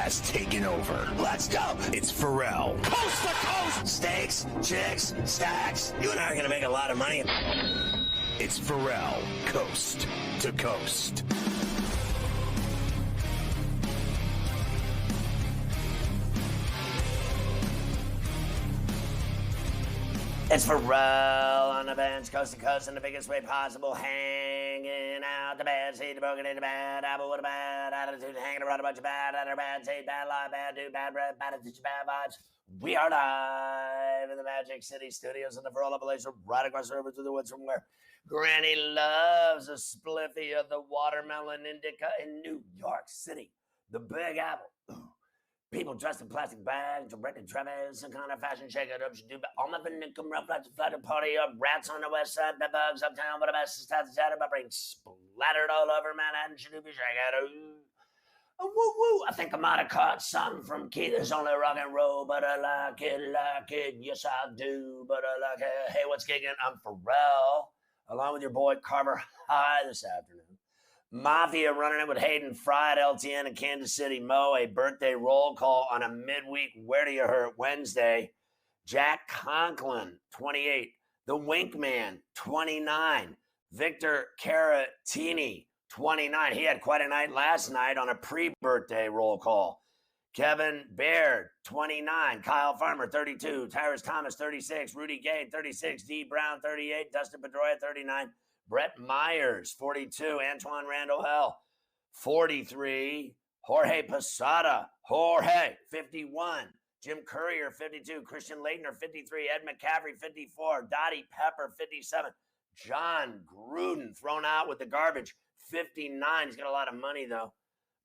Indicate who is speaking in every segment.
Speaker 1: has taken over. Let's go. It's Ferrall. Coast to coast. Steaks, chicks, stacks. You and I are going to make a lot of money. It's Ferrall, coast to coast.
Speaker 2: It's Ferrall on the bench, coast to coast in the biggest way possible, hanging out the bad seed, the broken into bad apple with a bad attitude, hanging around a bunch of bad under bad seed, bad lie, bad dude, bad breath, bad attitude, bad vibes. We are live in the Magic City studios in the Ferrall Appalachia, right across the river through the woods from where Granny loves a spliffy of the watermelon indica in New York City, the Big Apple. People dressed in plastic bags, directed Travis, some kind of fashion shake it up. Should do all my income rough like to fly to party up. Rats on the west side, bed bugs uptown, but the best is time to shatter. My brain splattered all over Manhattan. Should do be shake it. Woo woo. I think I might have caught something from Keith. There's only rock and roll, but I like it. Yes, I do, but I like it. Hey, what's gigging? I'm Ferrall, along with your boy Carver High this afternoon. Mafia running it with Hayden Fry at LTN in Kansas City. Mo, a birthday roll call on a midweek Where Do You Hurt Wednesday. Jack Conklin, 28. The Wink Man, 29. Victor Caratini, 29. He had quite a night last night on a pre-birthday roll call. Kevin Baird, 29. Kyle Farmer, 32. Tyrus Thomas, 36. Rudy Gay, 36. D. Brown, 38. Dustin Pedroia, 39. Brett Myers, 42. Antoine Randall Hell, 43. Jorge Posada, 51. Jim Courier, 52. Christian Leitner, 53. Ed McCaffrey, 54. Dottie Pepper, 57. John Gruden, thrown out with the garbage, 59. He's got a lot of money, though.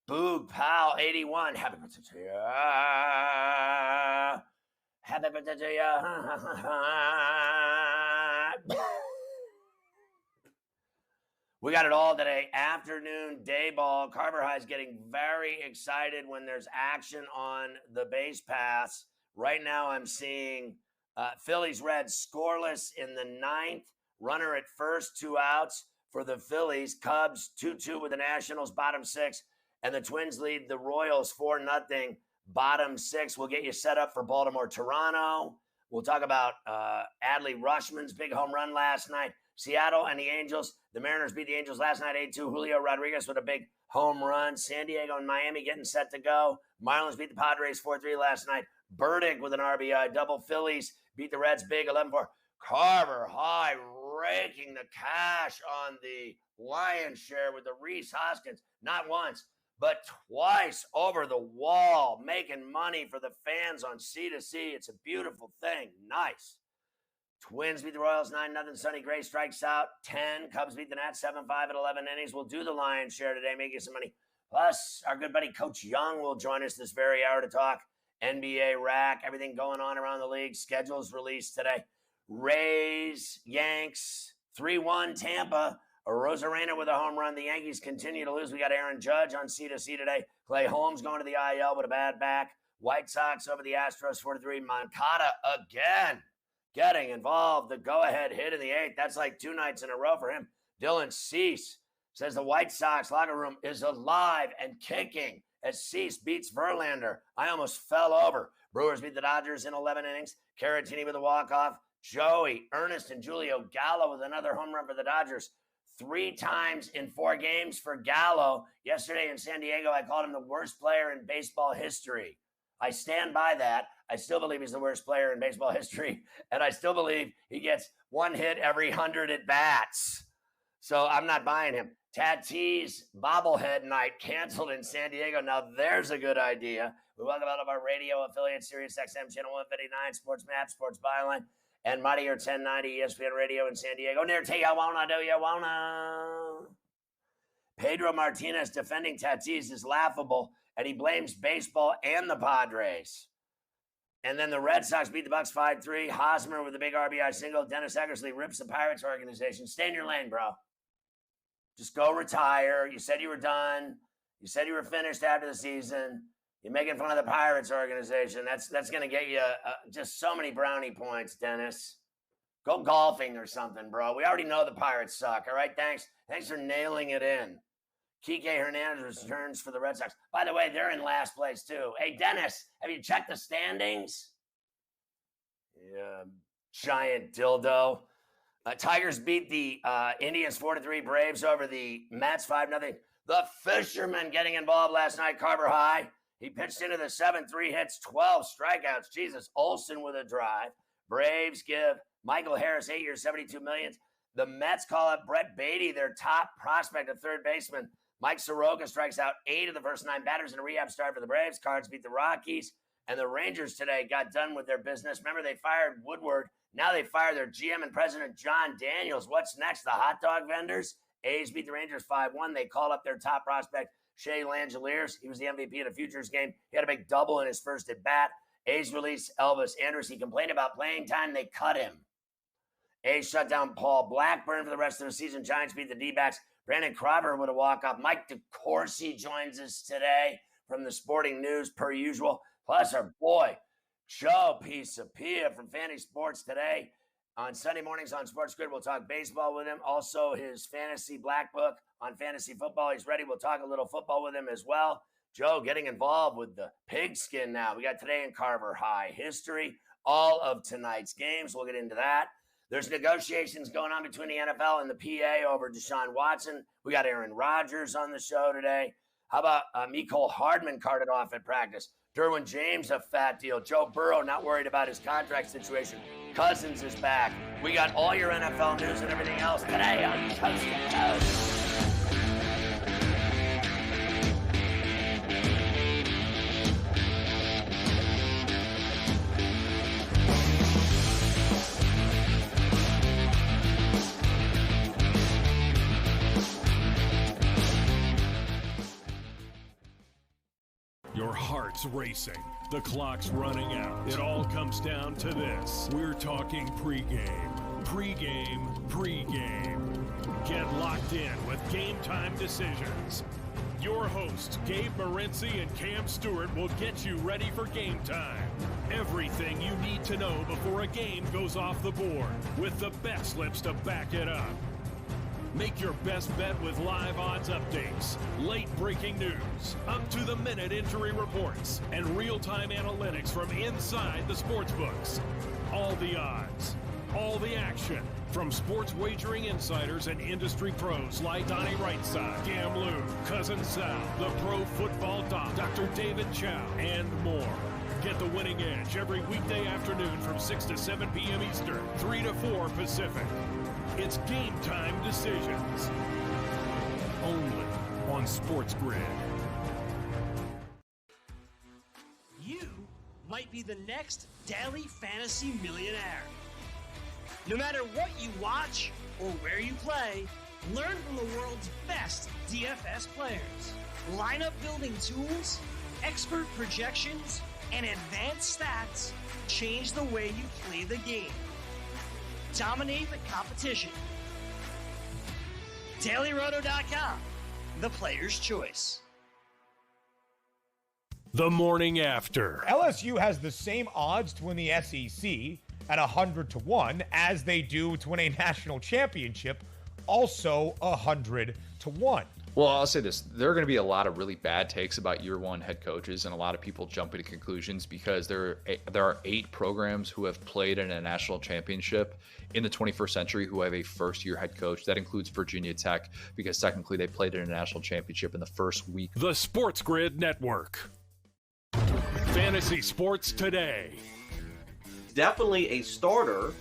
Speaker 2: Boog Powell, 81. Happy birthday to you. Happy birthday to you. We got it all today. Afternoon day ball. Carver High is getting very excited when there's action on the base pass. Right now I'm seeing Phillies Reds scoreless in the ninth. Runner at first, 2 outs for the Phillies. Cubs 2-2 with the Nationals, bottom 6. And the Twins lead the Royals 4-0, bottom 6. We'll get you set up for Baltimore-Toronto. We'll talk about Adley Rushman's big home run last night. Seattle and the Angels. The Mariners beat the Angels last night 8-2. Julio Rodriguez with a big home run. San Diego and Miami getting set to go. Marlins beat the Padres 4-3 last night. Burdick with an RBI double. Phillies beat the Reds big 11-4. Carver High raking the cash on the lion's share with the Reese Hoskins. Not once, but twice over the wall. Making money for the fans on C2C. It's a beautiful thing. Nice. Twins beat the Royals 9-0. Sonny Gray strikes out 10. Cubs beat the Nats 7-5 at 11 innings. We'll do the lion's share today, make you some money. Plus, our good buddy Coach Young will join us this very hour to talk NBA rack, everything going on around the league. Schedules released today. Rays, Yanks, 3-1 Tampa. Rosarena with a home run. The Yankees continue to lose. We got Aaron Judge on C2C today. Clay Holmes going to the IL with a bad back. White Sox over the Astros 4-3. Moncada again getting involved. The go-ahead hit in the 8th. That's like 2 nights in a row for him. Dylan Cease says the White Sox locker room is alive and kicking as Cease beats Verlander. I almost fell over. Brewers beat the Dodgers in 11 innings. Caratini with a walk-off. Joey, Ernest, and Julio Gallo with another home run for the Dodgers. 3 times in 4 games for Gallo. Yesterday in San Diego, I called him the worst player in baseball history. I stand by that. I still believe he's the worst player in baseball history, and I still believe he gets 1 hit every 100 at-bats. So I'm not buying him. Tatis bobblehead night canceled in San Diego. Now there's a good idea. We welcome all of our radio affiliates, Sirius XM Channel 159, Sports Map, Sports Byline, and Mightier 1090 ESPN Radio in San Diego. Near Tijuana, do you wanna? Pedro Martinez defending Tatis is laughable, and he blames baseball and the Padres. And then the Red Sox beat the Bucks 5-3. Hosmer with a big RBI single. Dennis Eckersley rips the Pirates organization. Stay in your lane, bro. Just go retire. You said you were done. You said you were finished after the season. You're making fun of the Pirates organization. That's going to get you just so many brownie points, Dennis. Go golfing or something, bro. We already know the Pirates suck, all right? Thanks for nailing it in. Kike Hernandez returns for the Red Sox. By the way, they're in last place, too. Hey, Dennis, have you checked the standings? Yeah, giant dildo. Tigers beat the Indians 4-3, Braves over the Mets 5-0. The Fisherman getting involved last night, Carver High. He pitched into the 7-3 hits, 12 strikeouts. Jesus, Olsen with a drive. Braves give Michael Harris 8 years, $72 million. The Mets call up Brett Beatty, their top prospect at third baseman. Mike Soroka strikes out 8 of the first 9 batters in a rehab start for the Braves. Cards beat the Rockies. And the Rangers today got done with their business. Remember, they fired Woodward. Now they fire their GM and president, John Daniels. What's next? The hot dog vendors? A's beat the Rangers 5-1. They called up their top prospect, Shea Langeliers. He was the MVP of the Futures game. He had a big double in his first at bat. A's released Elvis Andrus. He complained about playing time. They cut him. A's shut down Paul Blackburn for the rest of the season. Giants beat the D-backs. Brandon Crawford with a walk-off. Mike DeCourcy joins us today from the Sporting News, per usual. Plus our boy, Joe Pisapia from Fantasy Sports Today. On Sunday mornings on Sports Grid, we'll talk baseball with him. Also, his Fantasy Black Book on fantasy football. He's ready. We'll talk a little football with him as well. Joe getting involved with the pigskin now. We got today in Carver High history, all of tonight's games. We'll get into that. There's negotiations going on between the NFL and the PA over Deshaun Watson. We got Aaron Rodgers on the show today. How about Mecole Hardman carted off at practice? Derwin James, a fat deal. Joe Burrow, not worried about his contract situation. Cousins is back. We got all your NFL news and everything else today on Coast to Coast.
Speaker 3: Your heart's racing. The clock's running out. It all comes down to this. We're talking pregame. Pregame. Pregame. Get locked in with Game Time Decisions. Your hosts, Gabe Morency and Cam Stewart, will get you ready for game time. Everything you need to know before a game goes off the board, with the bet slips to back it up. Make your best bet with live odds updates, late breaking news, up-to-the-minute injury reports, and real-time analytics from inside the sportsbooks. All the odds, all the action, from sports wagering insiders and industry pros like Donnie Rightside, Gam Liu, Cousin Sal, the Pro Football Doc, Dr. David Chow, and more. Get the winning edge every weekday afternoon from 6 to 7 p.m. Eastern, 3 to 4 Pacific. It's Game Time Decisions. Only on Sports Grid.
Speaker 4: You might be the next daily fantasy millionaire. No matter what you watch or where you play, learn from the world's best DFS players. Lineup building tools, expert projections, and advanced stats change the way you play the game. Dominate the competition. DailyRoto.com, the player's choice.
Speaker 3: The morning after.
Speaker 5: LSU has the same odds to win the SEC at 100-1 as they do to win a national championship, also 100-1.
Speaker 6: Well, I'll say this. There are going to be a lot of really bad takes about year one head coaches, and a lot of people jumping to conclusions because there are 8 programs who have played in a national championship in the 21st century who have a first-year head coach. That includes Virginia Tech, because technically they played in a national championship in the first week.
Speaker 3: The Sports Grid Network. Fantasy Sports Today.
Speaker 7: Definitely a starter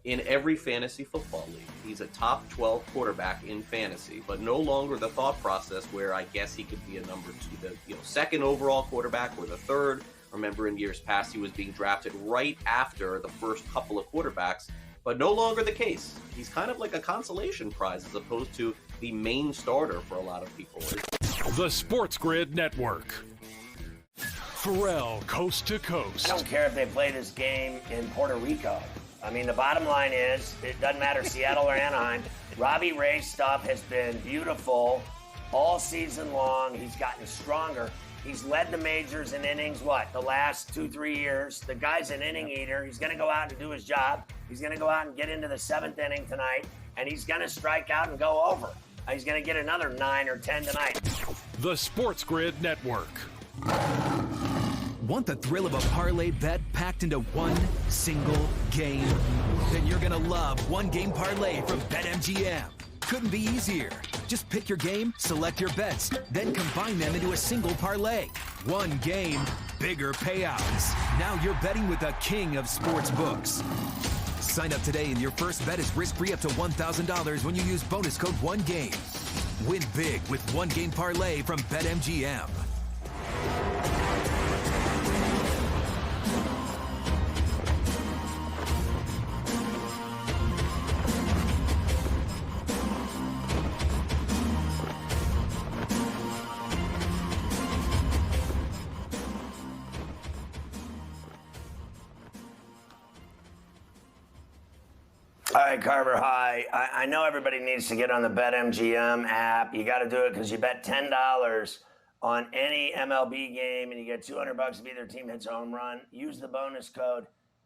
Speaker 7: in every fantasy football league. He's a top 12 quarterback in fantasy, but no longer the thought process where I guess he could be a number 2, the second overall quarterback or the third. Remember, in years past, he was being drafted right after the first couple of quarterbacks, but no longer the case. He's kind of like a consolation prize as opposed to the main starter for a lot of people.
Speaker 3: The Sports Grid Network. Ferrall, coast to coast.
Speaker 2: I don't care if they play this game in Puerto Rico. I mean, the bottom line is, it doesn't matter Seattle or Anaheim. Robbie Ray's stuff has been beautiful all season long. He's gotten stronger. He's led the majors in innings, the last 2-3 years. The guy's an inning eater. He's going to go out and do his job. He's going to go out and get into the 7th inning tonight, and he's going to strike out and go over. He's going to get another 9 or 10 tonight.
Speaker 3: The Sports Grid Network.
Speaker 8: Want the thrill of a parlay bet packed into one single game? Then you're going to love One Game Parlay from BetMGM. Couldn't be easier. Just pick your game, select your bets, then combine them into a single parlay. One game, bigger payouts. Now you're betting with the king of sports books. Sign up today and your first bet is risk-free up to $1,000 when you use bonus code ONEGAME. Win big with One Game Parlay from BetMGM.
Speaker 2: All right, Carver High. I know everybody needs to get on the BetMGM app. You got to do it because you bet $10 on any MLB game and you get $200 if either team hits a home run. Use the bonus code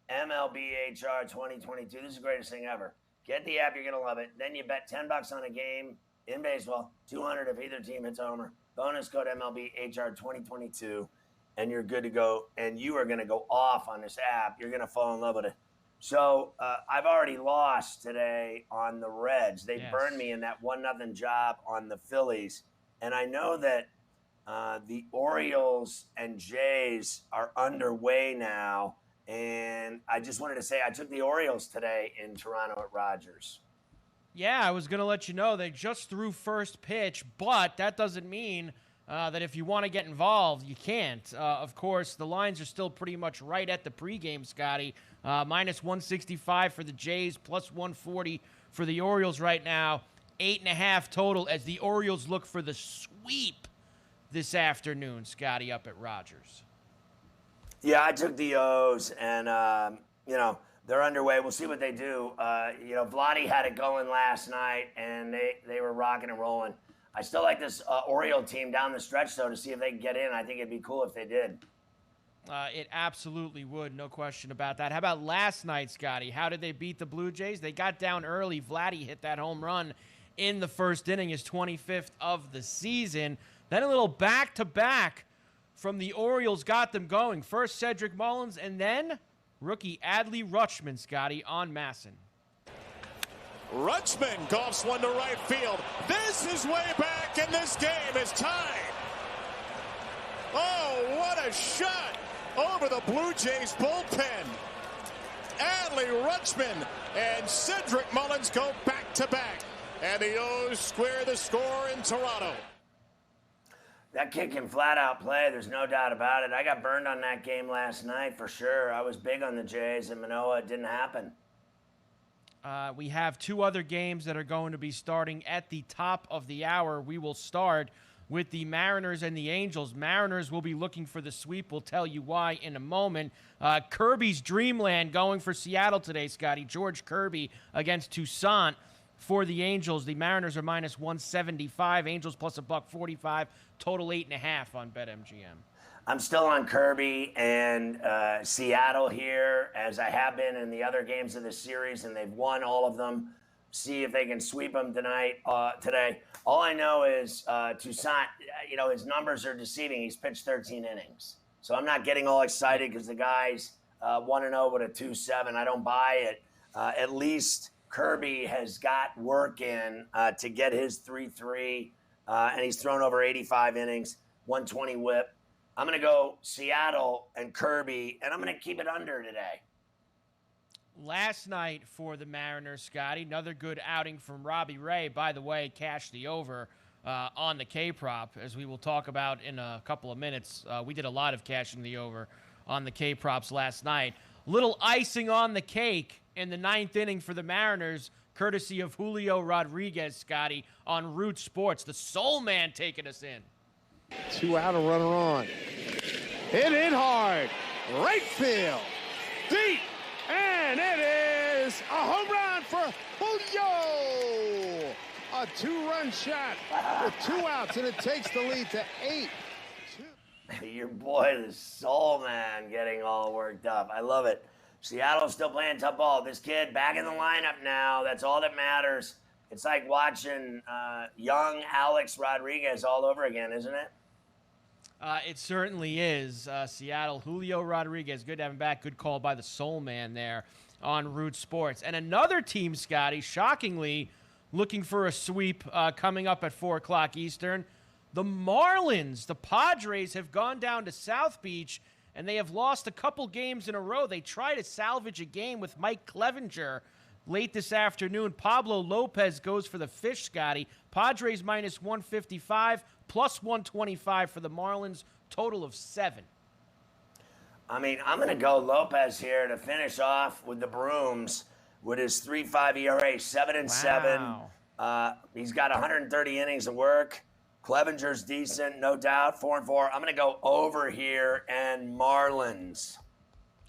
Speaker 2: MLBHR2022. This is the greatest thing ever. Get the app, you're going to love it. Then you bet $10 on a game in baseball, $200 if either team hits a homer. Bonus code MLBHR2022, and you're good to go. And you are going to go off on this app. You're going to fall in love with it. So I've already lost today on the Reds. They burned me in that 1-0 job on the Phillies. And I know that the Orioles and Jays are underway now. And I just wanted to say I took the Orioles today in Toronto at Rogers.
Speaker 9: Yeah, I was going to let you know they just threw first pitch, but that doesn't mean that if you want to get involved, you can't. Of course, the lines are still pretty much right at the pregame, Scotty. Minus 165 for the Jays, plus 140 for the Orioles right now. 8.5 total as the Orioles look for the sweep this afternoon, Scotty, up at Rogers.
Speaker 2: Yeah, I took the O's, and, they're underway. We'll see what they do. Vladdy had it going last night, and they were rocking and rolling. I still like this Oriole team down the stretch, though, to see if they can get in. I think it'd be cool if they did.
Speaker 9: It absolutely would, no question about that. How about last night, Scotty? How did they beat the Blue Jays? They got down early. Vladdy hit that home run in the first inning, his 25th of the season. Then a little back-to-back from the Orioles got them going. First Cedric Mullins, and then rookie Adley Rutschman, Scotty, on Masson.
Speaker 10: Rutschman golfs one to right field. This is way back, and this game is tied. Oh, what a shot over the Blue Jays bullpen. Adley Rutschman and Cedric Mullins go back-to-back. And the O's square the score in Toronto.
Speaker 2: That kid can flat out play. There's no doubt about it. I got burned on that game last night for sure. I was big on the Jays in Manoa. It didn't happen.
Speaker 9: We have two other games that are going to be starting at the top of the hour. We will start with the Mariners and the Angels. Mariners will be looking for the sweep. We'll tell you why in a moment. Kirby's Dreamland going for Seattle today, Scotty. George Kirby against Toussaint for the Angels. The Mariners are minus 175. Angels plus $1.45. Total 8.5 on BetMGM.
Speaker 2: I'm still on Kirby and Seattle here, as I have been in the other games of the series, and they've won all of them. See if they can sweep them today. All I know is Toussaint, his numbers are deceiving. He's pitched 13 innings. So I'm not getting all excited because the guy's 1-0 with a 2.7. I don't buy it. At least Kirby has got work in to get his 3.3, and he's thrown over 85 innings, 120 whip. I'm going to go Seattle and Kirby, and I'm going to keep it under today.
Speaker 9: Last night for the Mariners, Scotty, another good outing from Robbie Ray. By the way, cashed the over on the K-prop, as we will talk about in a couple of minutes. We did a lot of cashing the over on the K-props last night. Little icing on the cake in the ninth inning for the Mariners, courtesy of Julio Rodriguez, Scotty, on Root Sports. The Soul Man taking us in.
Speaker 11: 2 out, a runner on. Hit it hard. Right field. Deep. And it is a home run for Julio. A 2-run shot with 2 outs, and it takes the lead to 8.
Speaker 2: Your boy, the Soul Man, getting all worked up. I love it. Seattle's still playing tough ball. This kid back in the lineup now. That's all that matters. It's like watching young Alex Rodriguez all over again, isn't it?
Speaker 9: It certainly is. Seattle, Julio Rodriguez, good to have him back. Good call by the Soul Man there on Root Sports. And another team, Scotty, shockingly looking for a sweep coming up at 4 o'clock Eastern. The Marlins, the Padres, have gone down to South Beach, and they have lost a couple games in a row. They try to salvage a game with Mike Clevenger late this afternoon. Pablo Lopez goes for the fish, Scotty. Padres minus 155, plus 125 for the Marlins, total of 7.
Speaker 2: I mean, I'm going to go Lopez here to finish off with the Brooms with his 3.5 ERA, 7-7. He's got 130 innings of work. Clevenger's decent, no doubt, 4-4. I'm going to go over here and Marlins.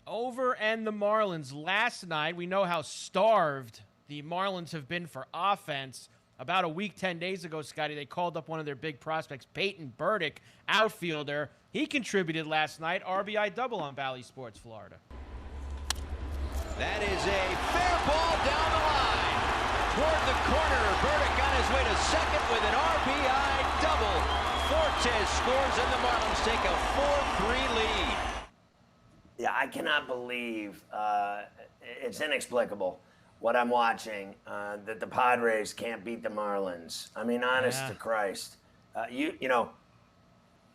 Speaker 9: Over and the Marlins. Last night, we know how starved the Marlins have been for offense. About a week, 10 days ago, Scotty, they called up one of their big prospects, Peyton Burdick, outfielder. He contributed last night, RBI double on Bally Sports, Florida.
Speaker 12: That is a fair ball down the line. Toward the corner, Burdick on his way to second with an RBI double. Fortes scores and the Marlins take a 4-3 lead.
Speaker 2: Yeah, I cannot believe it's inexplicable what I'm watching, that the Padres can't beat the Marlins. I mean, honest to Christ. You know,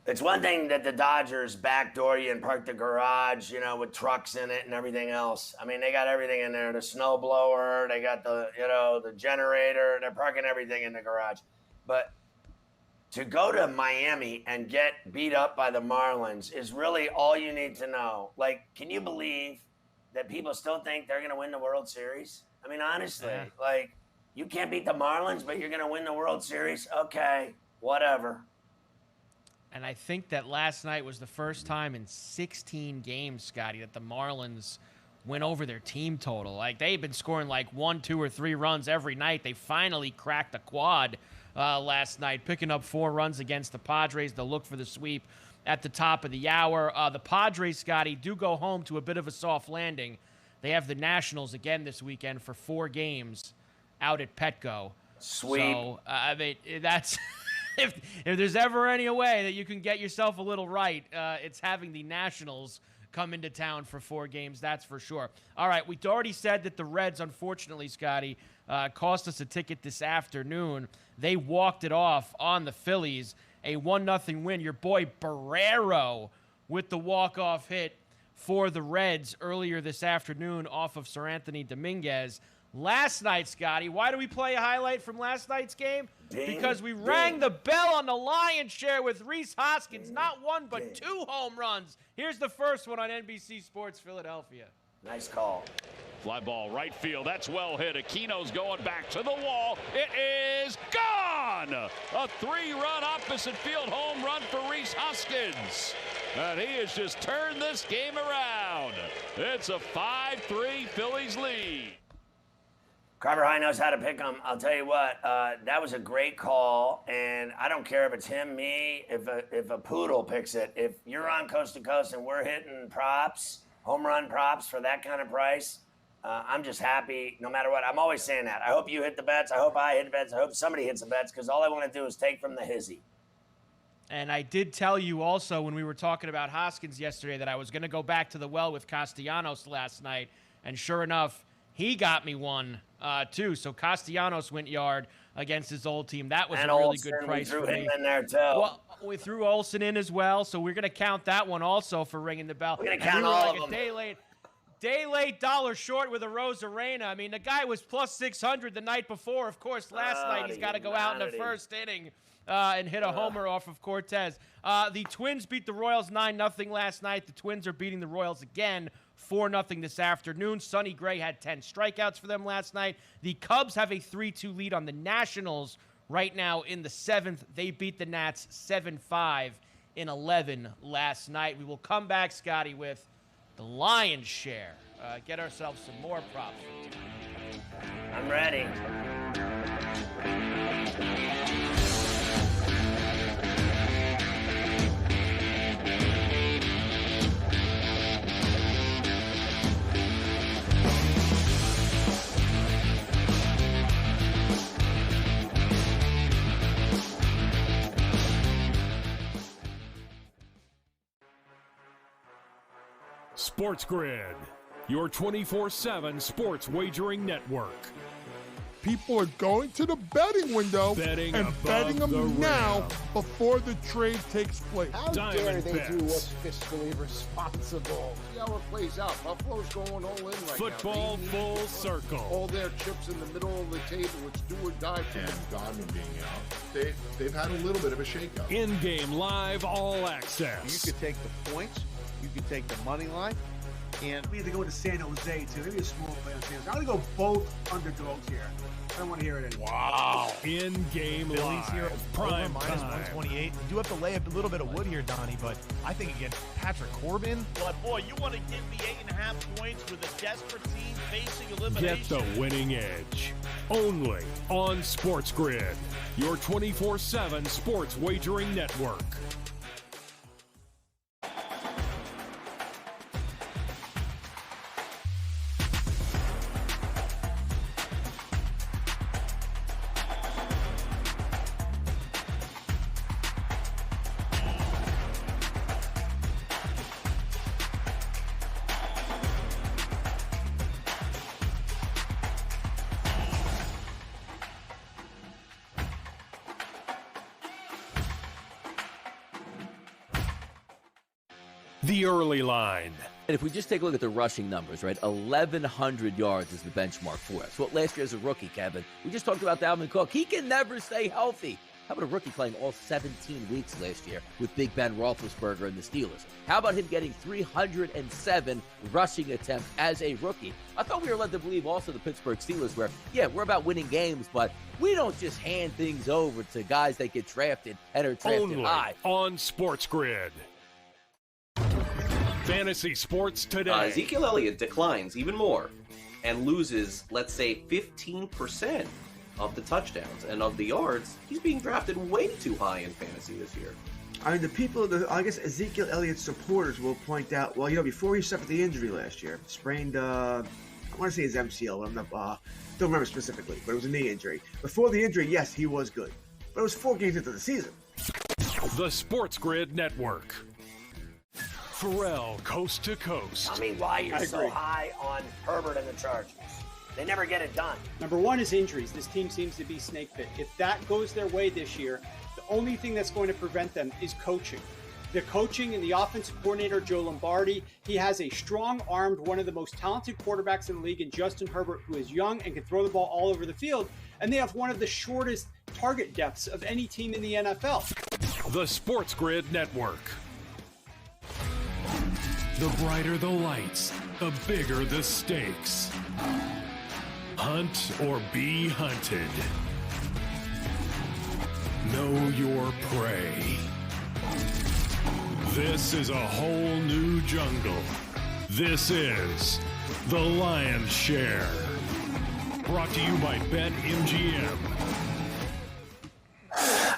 Speaker 2: it's one thing that the Dodgers backdoor you and park the garage, you know, with trucks in it and everything else. I mean, they got everything in there, the snow blower, they got the, you know, the generator, they're parking everything in the garage. But to go to Miami and get beat up by the Marlins is really all you need to know. Like, can you believe that people still think they're going to win the World Series? I mean, honestly, like, you can't beat the Marlins, but you're going to win the World Series? Okay, whatever.
Speaker 9: And I think that last night was the first time in 16 games, Scotty, that the Marlins went over their team total. Like, they've been scoring like 1, 2, or 3 runs every night. They finally cracked the quad last night, picking up 4 runs against the Padres. They'll look for the sweep at the top of the hour. The Padres, Scotty, do go home to a bit of a soft landing. They have the Nationals again this weekend for 4 games out at Petco.
Speaker 2: Sweep.
Speaker 9: So, I mean, that's... If there's ever any way that you can get yourself a little right, it's having the Nationals come into town for 4 games, that's for sure. All right, we already said that the Reds, unfortunately, Scotty, cost us a ticket this afternoon. They walked it off on the Phillies, a 1-0 win. Your boy Barrero with the walk-off hit for the Reds earlier this afternoon off of Sir Anthony Dominguez. Last night, Scotty, why do we play a highlight from last night's game? Because we rang the bell on the Lion's Share with Rhys Hoskins. Not 1, but 2 home runs. Here's the first one on NBC Sports Philadelphia.
Speaker 2: Nice call.
Speaker 13: Fly ball right field. That's well hit. Aquino's going back to the wall. It is gone! A 3-run opposite field home run for Rhys Hoskins. And he has just turned this game around. It's a 5-3 Phillies lead.
Speaker 2: Carver High knows how to pick them. I'll tell you what, that was a great call, and I don't care if it's him, me, if a poodle picks it. If you're on Coast to Coast and we're hitting props, home run props for that kind of price, I'm just happy no matter what. I'm always saying that. I hope you hit the bets. I hope I hit the bets. I hope somebody hits the bets because all I want to do is take from the hizzy.
Speaker 9: And I did tell you also when we were talking about Hoskins yesterday that I was going to go back to the well with Castellanos last night, and sure enough, he got me one too. So Castellanos went yard against his old team. That was
Speaker 2: and
Speaker 9: a really
Speaker 2: Olsen,
Speaker 9: good price
Speaker 2: we threw
Speaker 9: for
Speaker 2: him
Speaker 9: me.
Speaker 2: in there too.
Speaker 9: Well, we threw Olsen in as well, so we're going to count that one also for ringing the bell.
Speaker 2: We're going to count all of them.
Speaker 9: Day late, dollar short with a Rosarena. I mean, the guy was plus 600 the night before. Of course, last night he's got to go out in the first inning and hit a homer off of Cortez. The Twins beat the Royals 9-0 last night. The Twins are beating the Royals again 4-0 this afternoon. Sonny Gray had 10 strikeouts for them last night. The Cubs have a 3-2 lead on the Nationals right now in the 7th. They beat the Nats 7-5 in 11 last night. We will come back, Scotty, with the Lion's Share. Get ourselves some more props for tonight.
Speaker 2: I'm ready.
Speaker 3: Sports Grid, your 24/7 sports wagering network.
Speaker 14: People are going to the betting window
Speaker 3: Betting
Speaker 14: and
Speaker 3: above
Speaker 14: betting
Speaker 3: the
Speaker 14: them now
Speaker 3: rim.
Speaker 14: before the trade takes place.
Speaker 11: How dare
Speaker 3: Diamond
Speaker 11: they
Speaker 3: bets.
Speaker 11: do what's fiscally responsible? See how it plays out. Buffalo's going all in right
Speaker 3: Football
Speaker 11: now. They
Speaker 3: full
Speaker 11: need
Speaker 3: circle.
Speaker 11: all their chips in the middle of the table. It's do or die for them.
Speaker 15: Godwin being out, they've had a little bit of a shakeup.
Speaker 3: In-game live all access.
Speaker 16: You could take the points, you could take the money line, and
Speaker 17: we had to go to San Jose too. Maybe a small play on San Jose. I'm gonna go both underdogs here. I don't want to hear it anymore.
Speaker 3: Wow. In-game
Speaker 5: Phillies
Speaker 3: live.
Speaker 5: here
Speaker 3: Prime
Speaker 5: over
Speaker 3: time.
Speaker 5: -128. You do have to lay a little bit of wood here, Donnie, but I think against Patrick Corbin.
Speaker 18: But boy, you want to give me 8.5 points with a desperate team facing
Speaker 3: Get
Speaker 18: elimination.
Speaker 3: the winning edge. Only on Sports Grid, your 24/7 sports wagering network. The early line.
Speaker 19: And if we just take a look at the rushing numbers, right, 1,100 yards is the benchmark for us. Well, last year as a rookie, Kevin, we just talked about Dalvin Cook. He can never stay healthy. How about a rookie playing all 17 weeks last year with Big Ben Roethlisberger and the Steelers? How about him getting 307 rushing attempts as a rookie? I thought we were led to believe also the Pittsburgh Steelers where, yeah, we're about winning games, but we don't just hand things over to guys that get drafted and are drafted
Speaker 3: Only
Speaker 19: high.
Speaker 3: on Sports Grid. Fantasy Sports Today.
Speaker 7: Ezekiel Elliott declines even more and loses, let's say, 15% of the touchdowns and of the yards. He's being drafted way too high in fantasy this year.
Speaker 17: I mean, I guess Ezekiel Elliott's supporters will point out, well, before he suffered the injury last year, sprained, I want to say his MCL, I'm not, don't remember specifically, but it was a knee injury. Before the injury, yes, he was good, but it was 4 games into the season.
Speaker 3: The Sports Grid Network. Ferrall, coast to coast.
Speaker 2: Tell me why you're so high on Herbert and the Chargers. They never get it done.
Speaker 20: Number one is injuries. This team seems to be snake bit. If that goes their way this year, the only thing that's going to prevent them is coaching. The coaching and the offensive coordinator, Joe Lombardi, he has a strong-armed, one of the most talented quarterbacks in the league in Justin Herbert, who is young and can throw the ball all over the field. And they have one of the shortest target depths of any team in the NFL.
Speaker 3: The Sports Grid Network. The brighter the lights, the bigger the stakes. Hunt or be hunted. Know your prey. This is a whole new jungle. This is The Lion's Share. Brought to you by BetMGM.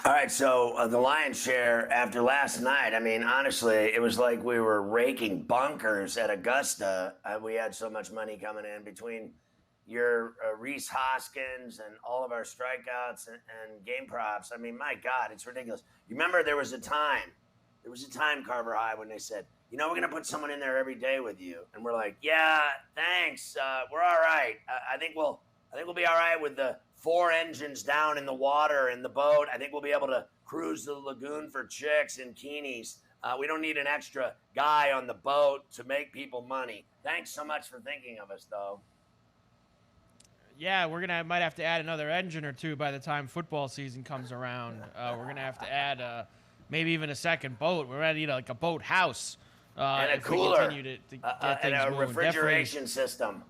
Speaker 2: All right, so the Lion's Share after last night, I mean, honestly, it was like we were raking bunkers at Augusta. We had so much money coming in between your Reese Hoskins and all of our strikeouts and game props. I mean, my God, it's ridiculous. You remember there was a time, Carver High, when they said, we're going to put someone in there every day with you. And we're like, yeah, thanks. We're all right. I think we'll be all right with the 4 engines down in the water in the boat. I think we'll be able to cruise the lagoon for chicks and keenies. We don't need an extra guy on the boat to make people money. Thanks so much for thinking of us, though.
Speaker 9: Yeah, might have to add another engine or two by the time football season comes around. We're gonna have to add maybe even a second boat. We're gonna need like a boat house
Speaker 2: and a cooler, and a refrigeration system.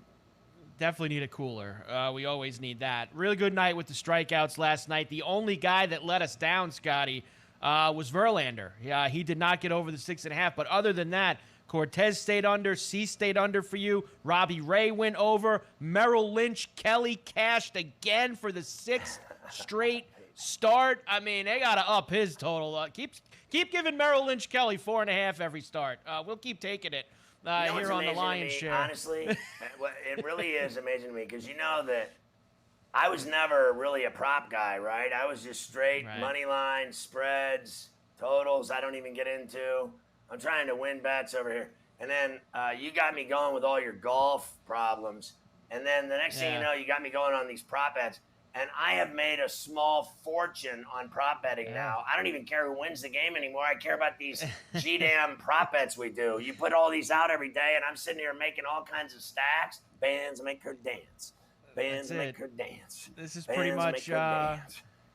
Speaker 9: Definitely need a cooler. We always need that. Really good night with the strikeouts last night. The only guy that let us down, Scotty, was Verlander. He did not get over the 6.5. But other than that, Cortez stayed under. C stayed under for you. Robbie Ray went over. Merrill Lynch, Kelly cashed again for the 6th straight start. I mean, they got to up his total. Keep giving Merrill Lynch Kelly 4.5 every start. We'll keep taking it. Here on the Lion's Share.
Speaker 2: Honestly, it really is amazing to me because you know that I was never really a prop guy, right? I was just straight money line, spreads, totals I don't even get into. I'm trying to win bets over here. And then you got me going with all your golf problems. And then the next thing you know, you got me going on these prop bets. And I have made a small fortune on prop betting now. I don't even care who wins the game anymore. I care about these G-damn prop bets we do. You put all these out every day, and I'm sitting here making all kinds of stacks. Bands make her dance. Bands make her dance.
Speaker 9: This is pretty much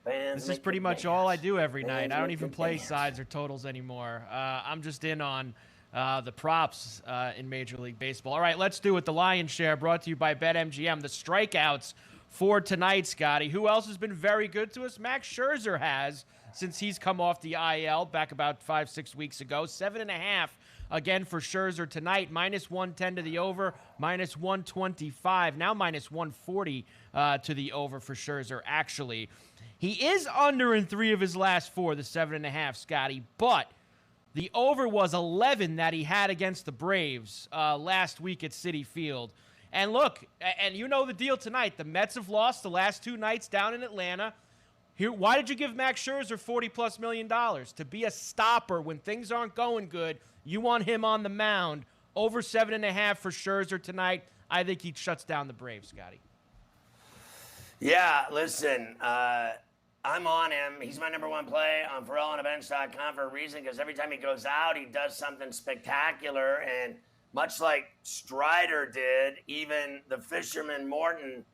Speaker 9: this is pretty much all I do every night. I don't even play sides or totals anymore. I'm just in on the props in Major League Baseball. All right, let's do it. The Lion's Share brought to you by BetMGM. The strikeouts for tonight, Scotty. Who else has been very good to us? Max Scherzer has, since he's come off the IL back about 5-6 weeks ago. 7.5 again for Scherzer tonight. -110 to the over, -125. Now -140 to the over for Scherzer, actually. He is under in 3 of his last 4, the 7.5, Scotty, but the over was 11 that he had against the Braves last week at Citi Field. And look, and you know the deal tonight. The Mets have lost the last 2 nights down in Atlanta. Here, why did you give Max Scherzer $40+ million? To be a stopper when things aren't going good. You want him on the mound. Over 7.5 for Scherzer tonight. I think he shuts down the Braves, Scotty.
Speaker 2: Yeah, listen, I'm on him. He's my number 1 play on FerrallOnABench.com for a reason, because every time he goes out, he does something spectacular. And much like Strider did, even the Fisherman Morton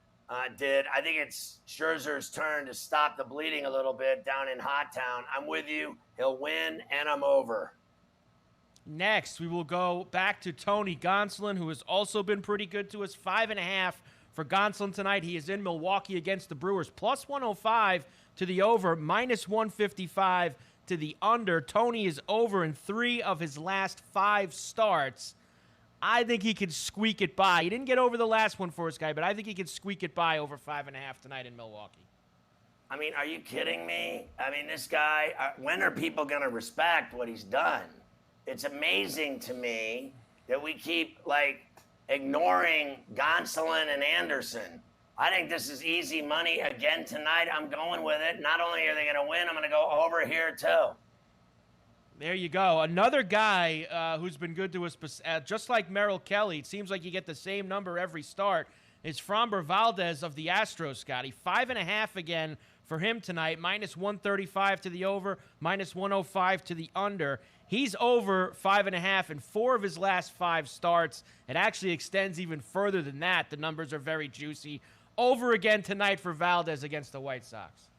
Speaker 2: did, I think it's Scherzer's turn to stop the bleeding a little bit down in Hot Town. I'm with you. He'll win, and I'm over.
Speaker 9: Next, we will go back to Tony Gonsolin, who has also been pretty good to us. 5.5 for Gonsolin tonight. He is in Milwaukee against the Brewers. +105 to the over, -155 to the under. Tony is over in 3 of his last 5 starts. I think he could squeak it by. He didn't get over the last one for us, guy, but I think he could squeak it by over 5.5 tonight in Milwaukee.
Speaker 2: I mean, are you kidding me? I mean, this guy, when are people going to respect what he's done? It's amazing to me that we keep, ignoring Gonsolin and Anderson. I think this is easy money again tonight. I'm going with it. Not only are they going to win, I'm going to go over here, too.
Speaker 9: There you go. Another guy who's been good to us, just like Merrill Kelly, it seems like you get the same number every start, is Framber Valdez of the Astros, Scotty. 5.5 again for him tonight, -135 to the over, -105 to the under. He's over 5.5 in 4 of his last 5 starts. It actually extends even further than that. The numbers are very juicy. Over again tonight for Valdez against the White Sox.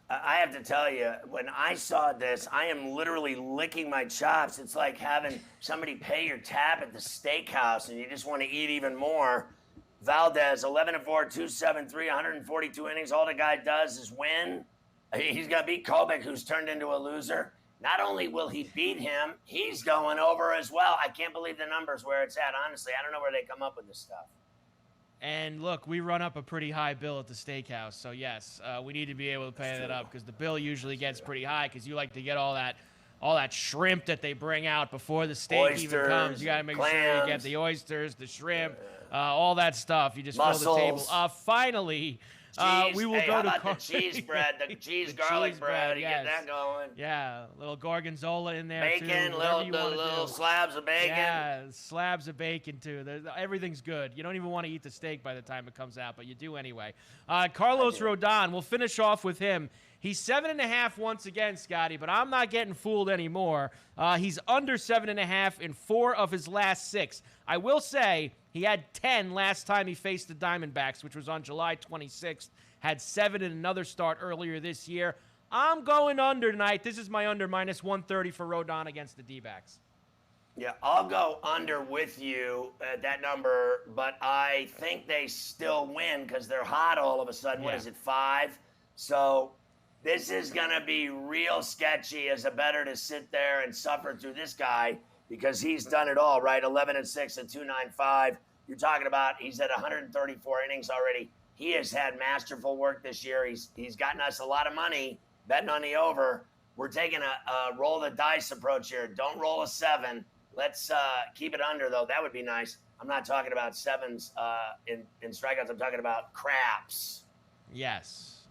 Speaker 2: I have to tell you, when I saw this, I am literally licking my chops. It's like having somebody pay your tab at the steakhouse and you just want to eat even more. Valdez, 11-4, 273, 142 innings. All the guy does is win. He's going to beat Kobach, who's turned into a loser. Not only will he beat him, he's going over as well. I can't believe the numbers where it's at, honestly. I don't know where they come up with this stuff.
Speaker 9: And look, we run up a pretty high bill at the steakhouse. So, yes, we need to be able to pay that up because the bill usually gets pretty high because you like to get all that shrimp that they bring out before the steak even comes. You got to make sure you get the oysters, the shrimp, all that stuff. You just fill the table. Finally, we will go to
Speaker 2: the cheese bread, the cheese garlic bread. You get that going.
Speaker 9: Yeah, a little gorgonzola in there
Speaker 2: bacon,
Speaker 9: too.
Speaker 2: Little slabs of bacon.
Speaker 9: Yeah, slabs of bacon too. Everything's good. You don't even want to eat the steak by the time it comes out, but you do anyway. Carlos Rodon, we'll finish off with him. He's 7.5 once again, Scotty, but I'm not getting fooled anymore. He's under 7.5 in 4 of his last 6. I will say he had 10 last time he faced the Diamondbacks, which was on July 26th. Had 7 in another start earlier this year. I'm going under tonight. This is my under, -130 for Rodon against the D-backs.
Speaker 2: Yeah, I'll go under with you at that number, but I think they still win because they're hot all of a sudden. Yeah. What is it, 5? So this is going to be real sketchy as a bettor to sit there and suffer through this guy because he's done it all, right? 11-6 at 295. You're talking about he's at 134 innings already. He has had masterful work this year. He's gotten us a lot of money betting on the over. We're taking a roll the dice approach here. Don't roll a 7. Let's keep it under, though. That would be nice. I'm not talking about 7s in strikeouts. I'm talking about craps.
Speaker 9: Yes.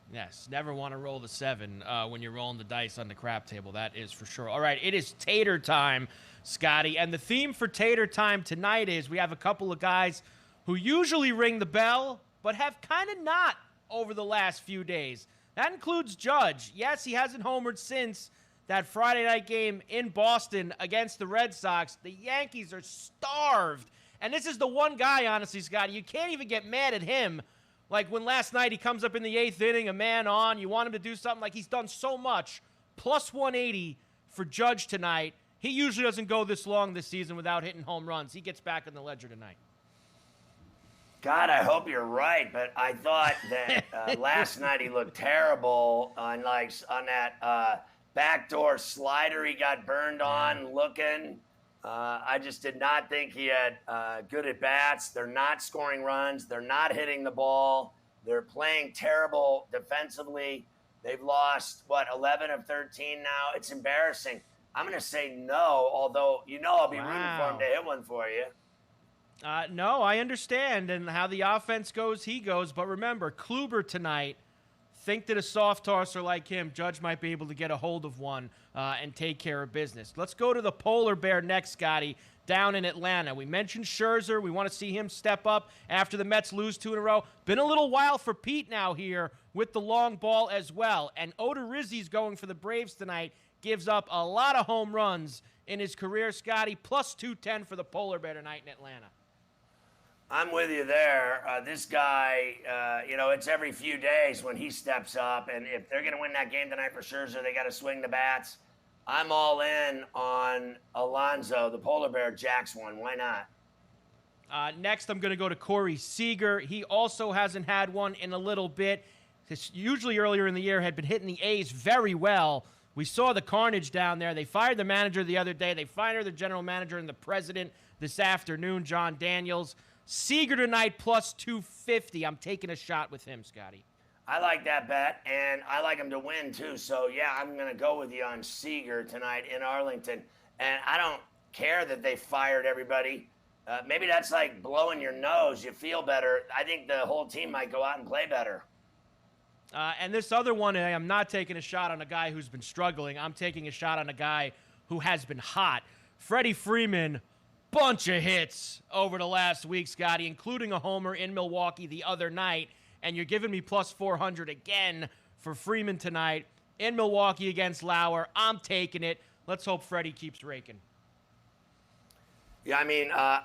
Speaker 9: Never want to roll the 7 when you're rolling the dice on the crap table. That is for sure. All right, it is tater time. Scotty. And the theme for Tater Time tonight is we have a couple of guys who usually ring the bell, but have kind of not over the last few days. That includes Judge. Yes, he hasn't homered since that Friday night game in Boston against the Red Sox. The Yankees are starved. And this is the one guy, honestly, Scotty, you can't even get mad at him. Like when last night he comes up in the 8th inning, a man on, you want him to do something. Like he's done so much. Plus 180 for Judge tonight. He usually doesn't go this long this season without hitting home runs. He gets back in the ledger tonight.
Speaker 2: God, I hope you're right, but I thought that last night he looked terrible on that backdoor slider he got burned on looking. I just did not think he had good at-bats. They're not scoring runs. They're not hitting the ball. They're playing terrible defensively. They've lost, 11 of 13 now. It's embarrassing. I'm going to say no, although I'll be rooting for him to hit one for you.
Speaker 9: No, I understand, and how the offense goes, he goes. But remember, Kluber tonight, think that a soft tosser like him, Judge might be able to get a hold of one and take care of business. Let's go to the Polar Bear next, Scotty, down in Atlanta. We mentioned Scherzer. We want to see him step up after the Mets lose 2 in a row. Been a little while for Pete now here with the long ball as well. And Odorizzi's going for the Braves tonight. Gives up a lot of home runs in his career, Scotty. Plus 210 for the Polar Bear tonight in Atlanta.
Speaker 2: I'm with you there. This guy, it's every few days when he steps up, and if they're going to win that game tonight for Scherzer, they got to swing the bats. I'm all in on Alonso, the Polar Bear. Jacks one. Why not?
Speaker 9: Next, I'm going to go to Corey Seager. He also hasn't had one in a little bit. Usually earlier in the year had been hitting the A's very well. We saw the carnage down there. They fired the manager the other day. They fired the general manager and the president this afternoon, John Daniels. Seager tonight plus 250. I'm taking a shot with him, Scotty.
Speaker 2: I like that bet, and I like him to win, too. So, yeah, I'm going to go with you on Seager tonight in Arlington. And I don't care that they fired everybody. Maybe that's like blowing your nose. You feel better. I think the whole team might go out and play better.
Speaker 9: And this other one, I'm not taking a shot on a guy who's been struggling. I'm taking a shot on a guy who has been hot. Freddie Freeman, bunch of hits over the last week, Scotty, including a homer in Milwaukee the other night. And you're giving me plus 400 again for Freeman tonight in Milwaukee against Lauer. I'm taking it. Let's hope Freddie keeps raking.
Speaker 2: Yeah,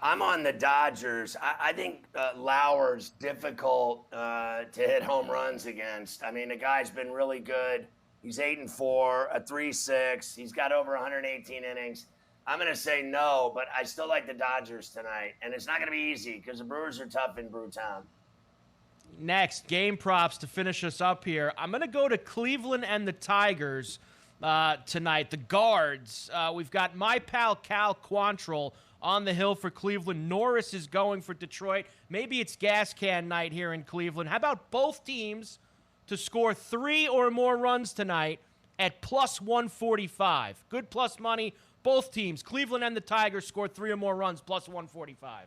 Speaker 2: I'm on the Dodgers. I think Lauer's difficult to hit home runs against. The guy's been really good. He's 8-4, a 3.6. He's got over 118 innings. I'm going to say no, but I still like the Dodgers tonight. And it's not going to be easy because the Brewers are tough in Brewtown.
Speaker 9: Next, game props to finish us up here. I'm going to go to Cleveland and the Tigers tonight. The guards. We've got my pal Cal Quantrill on the hill for Cleveland. Norris is going for Detroit. Maybe it's gas can night here in Cleveland. How about both teams to score 3 or more runs tonight at plus 145? Good plus money. Both teams, Cleveland and the Tigers, scored 3 or more runs, plus 145.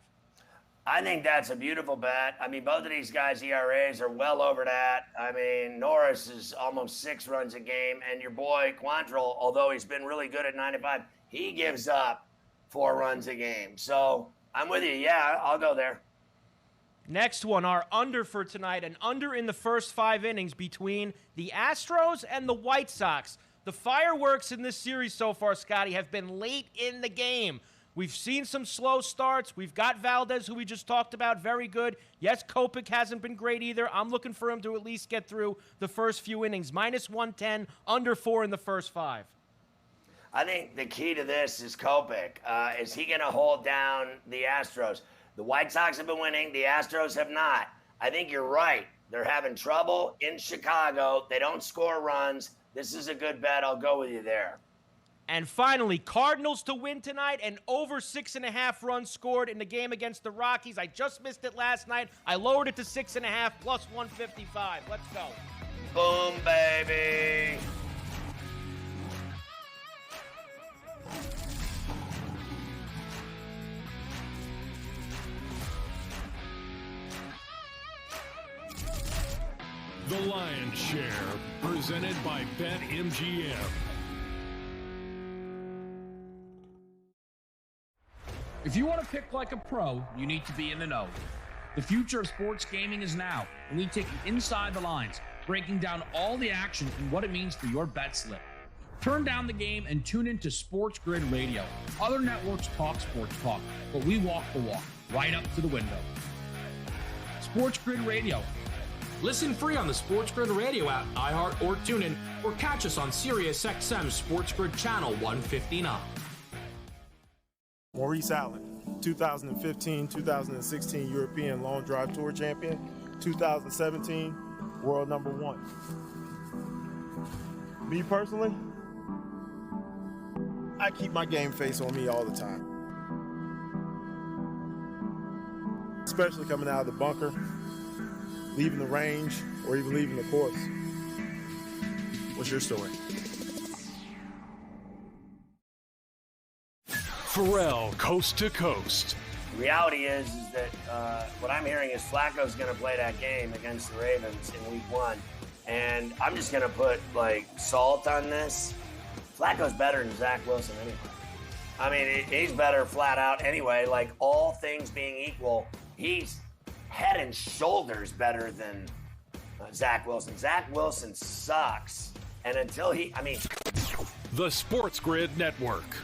Speaker 2: I think that's a beautiful bet. Both of these guys' ERAs are well over that. Norris is almost 6 runs a game, and your boy Quantrill, although he's been really good at 9-5, he gives up 4 runs a game. So I'm with you. Yeah, I'll go there.
Speaker 9: Next one, our under for tonight, an under in the first 5 innings between the Astros and the White Sox. The fireworks in this series so far, Scotty, have been late in the game. We've seen some slow starts. We've got Valdez, who we just talked about, very good. Yes, Kopech hasn't been great either. I'm looking for him to at least get through the first few innings. Minus 110, under 4 in the first 5.
Speaker 2: I think the key to this is Kopech. Is he going to hold down the Astros? The White Sox have been winning. The Astros have not. I think you're right. They're having trouble in Chicago. They don't score runs. This is a good bet. I'll go with you there.
Speaker 9: And finally, Cardinals to win tonight and over 6.5 runs scored in the game against the Rockies. I just missed it last night. I lowered it to 6.5 plus 155. Let's go.
Speaker 2: Boom, baby.
Speaker 3: The Lion's Share, presented by BetMGM.
Speaker 21: If you want to pick like a pro, you need to be in the know. The future of sports gaming is now, and we take you inside the lines, breaking down all the action and what it means for your bet slip. Turn down the game and tune into Sports Grid Radio. Other networks talk sports talk, but we walk the walk, right up to the window. Sports Grid Radio.
Speaker 22: Listen free on the Sports Grid Radio app, iHeart, or TuneIn, or catch us on Sirius XM Sports Grid Channel 159.
Speaker 23: Maurice Allen, 2015-2016 European Long Drive Tour Champion, 2017 World Number 1. Me personally, I keep my game face on me all the time. Especially coming out of the bunker, leaving the range, or even leaving the course. What's your story?
Speaker 3: Ferrall, Coast to Coast.
Speaker 2: The reality is that what I'm hearing is Flacco's going to play that game against the Ravens in Week 1. And I'm just going to put, salt on this. Flacco's better than Zach Wilson anyway. I mean, he's better flat out anyway. All things being equal, he's head and shoulders better than Zach Wilson. Zach Wilson sucks. And until
Speaker 3: The Sports Grid Network.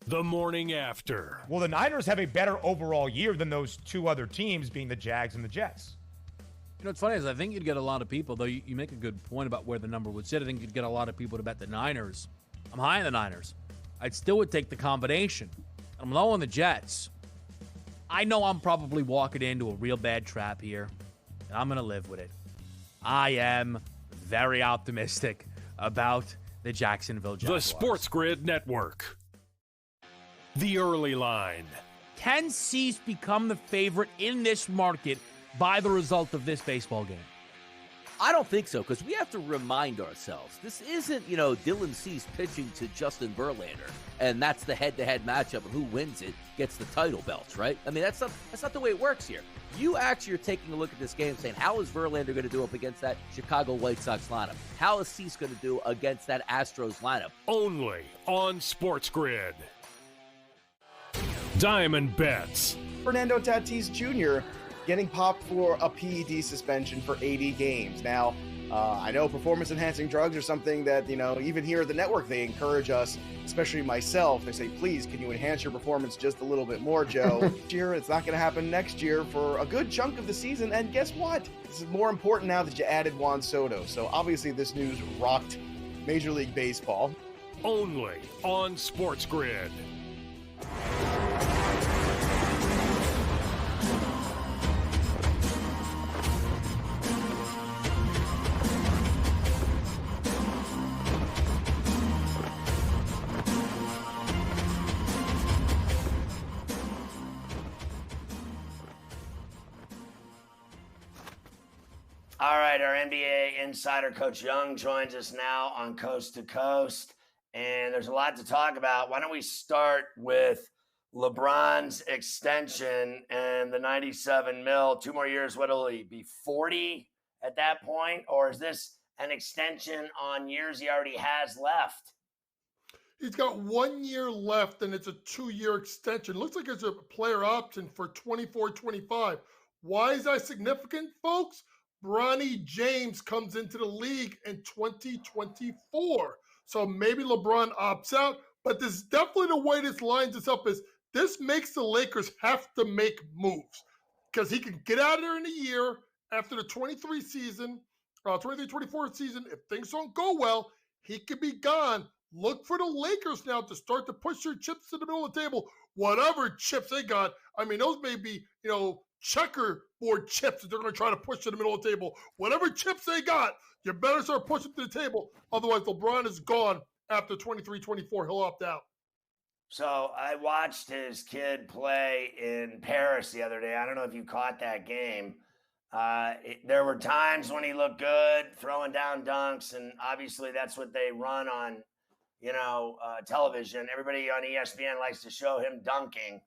Speaker 3: The morning after.
Speaker 5: Well, the Niners have a better overall year than those two other teams, being the Jags and the Jets.
Speaker 24: You know, what's funny is I think you'd get a lot of people, though you make a good point about where the number would sit. I think you'd get a lot of people to bet the Niners. I'm high on the Niners. I still would take the combination. I'm low on the Jets. I know I'm probably walking into a real bad trap here, and I'm going to live with it. I am very optimistic about the Jacksonville Jaguars.
Speaker 3: The Sports Grid Network. The early line.
Speaker 24: Can Cease become the favorite in this market by the result of this baseball game?
Speaker 19: I don't think so, because we have to remind ourselves, this isn't, Dylan Cease pitching to Justin Verlander, and that's the head-to-head matchup, and who wins it gets the title belts, right? I mean, that's not the way it works here. You actually are taking a look at this game saying, how is Verlander going to do up against that Chicago White Sox lineup? How is Cease going to do against that Astros lineup?
Speaker 3: Only on Sports Grid. Diamond Bets.
Speaker 25: Fernando Tatis Jr. getting popped for a PED suspension for 80 games. Now, I know performance-enhancing drugs are something that, even here at the network, they encourage us, especially myself. They say, please, can you enhance your performance just a little bit more, Joe? This year, it's not going to happen next year for a good chunk of the season. And guess what? This is more important now that you added Juan Soto. So obviously this news rocked Major League Baseball.
Speaker 3: Only on Sports Grid.
Speaker 2: All right, our NBA insider Coach Young joins us now on Coast to Coast, and there's a lot to talk about. Why don't we start with LeBron's extension and the $97 million, 2 more years? What'll he be, 40 at that point? Or is this an extension on years he already has left?
Speaker 14: He's got 1 year left, and it's a 2-year extension. Looks like it's a player option for 24-25. Why is that significant, folks? Bronny James comes into the league in 2024. So maybe LeBron opts out, but this is definitely the way this lines us up is this makes the Lakers have to make moves because he can get out of there in a year after the 23-24 season. If things don't go well, he could be gone. Look for the Lakers now to start to push their chips to the middle of the table. Whatever chips they got. I mean, those may be, checkerboard chips that they're going to try to push to the middle of the table. Whatever chips they got, you better start pushing to the table. Otherwise, LeBron is gone after 23-24. He'll opt out.
Speaker 2: So I watched his kid play in Paris the other day. I don't know if you caught that game. There were times when he looked good, throwing down dunks, and obviously that's what they run on, television. Everybody on ESPN likes to show him dunking.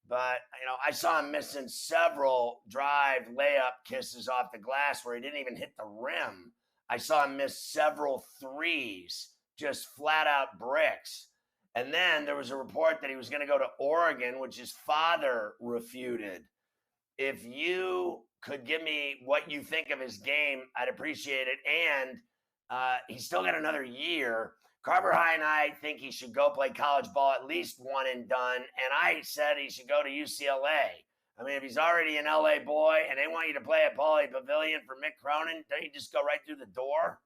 Speaker 2: But, I saw him missing several drive layup kisses off the glass where he didn't even hit the rim. I saw him miss several threes, just flat out bricks. And then there was a report that he was going to go to Oregon, which his father refuted. If you could give me what you think of his game, I'd appreciate it. And he's still got another year. Carver High and I think he should go play college ball, at least one and done. And I said he should go to UCLA. I mean, if he's already an LA boy and they want you to play at Pauley Pavilion for Mick Cronin, don't you just go right through the door?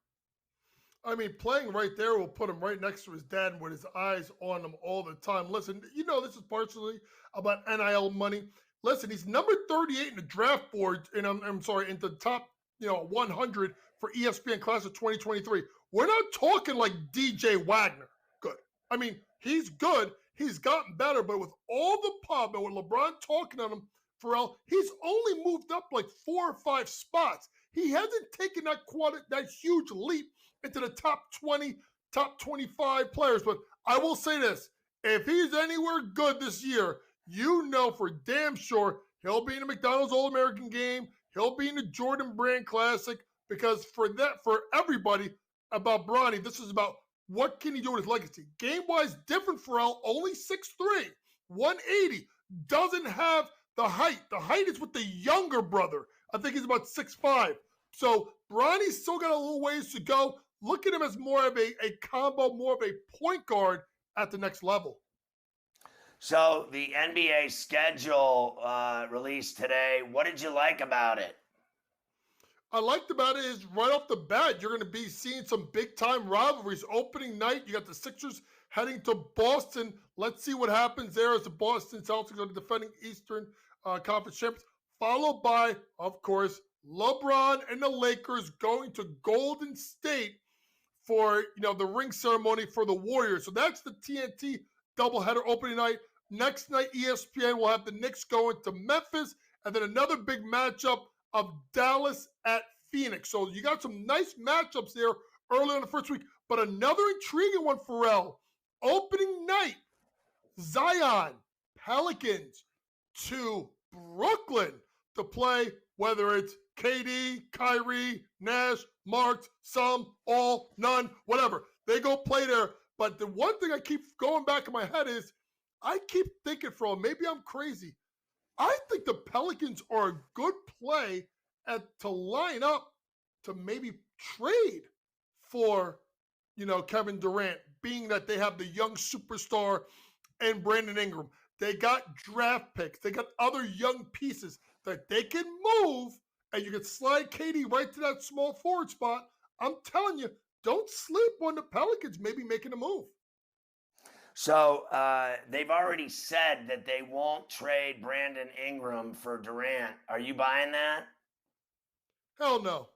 Speaker 14: I mean, playing right there will put him right next to his dad with his eyes on him all the time. Listen, this is partially about NIL money. Listen, he's number 38 in the draft board, and I'm sorry, in the top, 100 for ESPN class of 2023. We're not talking like DJ Wagner. Good. I mean, he's good. He's gotten better, but with all the pub and with LeBron talking on him, Ferrall, he's only moved up like 4 or 5 spots. He hasn't taken that huge leap into the top 20, top 25 players. But I will say this, if he's anywhere good this year, for damn sure he'll be in the McDonald's All-American game. He'll be in the Jordan Brand Classic, because for everybody about Bronny, this is about what can he do with his legacy. Game-wise, different Ferrall, only 6'3", 180, doesn't have the height. The height is with the younger brother. I think he's about 6'5". So Bronny's still got a little ways to go. Look at him as more of a combo, more of a point guard at the next level.
Speaker 2: So the NBA schedule released today. What did you like about it?
Speaker 14: I liked about it is right off the bat, you're going to be seeing some big-time rivalries. Opening night, you got the Sixers heading to Boston. Let's see what happens there as the Boston Celtics are the defending Eastern Conference champions. Followed by, of course, LeBron and the Lakers going to Golden State for, the ring ceremony for the Warriors. So that's the TNT doubleheader opening night. Next night, ESPN will have the Knicks going to Memphis, and then another big matchup of Dallas at Phoenix. So you got some nice matchups there early in the first week. But another intriguing one, Ferrall. Opening night, Zion, Pelicans to Brooklyn to play, whether it's KD, Kyrie, Nash, Marks, some, all, none, whatever. They go play there. But the one thing I keep going back in my head is I keep thinking, Ferrall, maybe I'm crazy. I think the Pelicans are a good play to line up to maybe trade for, Kevin Durant, being that they have the young superstar and Brandon Ingram. They got draft picks. They got other young pieces that they can move, and you can slide KD right to that small forward spot. I'm telling you, don't sleep on the Pelicans maybe making a move.
Speaker 2: So they've already said that they won't trade Brandon Ingram for Durant. Are you buying that?
Speaker 14: Hell no.